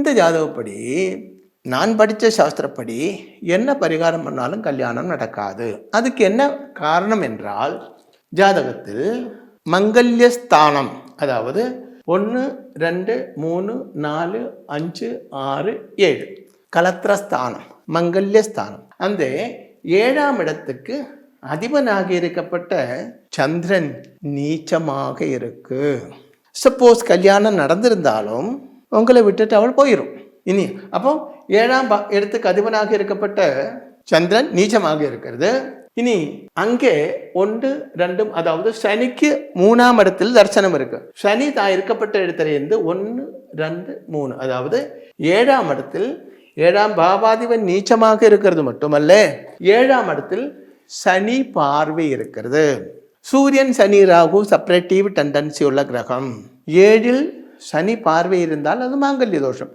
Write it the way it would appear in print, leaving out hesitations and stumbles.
இந்த ஜாதகப்படி நான் படித்த சாஸ்திரப்படி என்ன பரிகாரம் பண்ணாலும் கல்யாணம் நடக்காது. அதுக்கு என்ன காரணம் என்றால், ஜாதகத்தில் மங்கல்யஸ்தானம், அதாவது 1 2 3 4 5 6 7 கலத்திரஸ்தானம், மங்கல்யஸ்தானம். அந்த 7ஆம் இடத்துக்கு அதிபனாக இருக்கப்பட்ட சந்திரன் நீச்சமாக இருக்கு. சப்போஸ் கல்யாணம் நடந்திருந்தாலும் உங்களை விட்டுட்டு அவள் போயிடும். இனி அப்போ 7ஆம் இடத்துக்கு அதிபனாக இருக்கப்பட்ட சந்திரன் நீச்சமாக இருக்கிறது. இனி அங்கே 1 2, அதாவது சனிக்கு 3ஆம் இடத்தில் தரிசனம் இருக்கு. சனி தான் இருக்கப்பட்ட இடத்துல இருந்து 1 2 3, அதாவது 7ஆம் இடத்தில் 7ஆம் பாவாதிபன் நீச்சமாக இருக்கிறது மட்டுமல்ல, 7ஆம் இடத்தில் சனி பார்வை இருக்கிறது. சூரியன் சனி ராகு செப்பரேட்டிவ் டெண்டன்சி உள்ள கிரகம். 7இல் சனி பார்வை இருந்தால் அது மாங்கல்ய தோஷம்.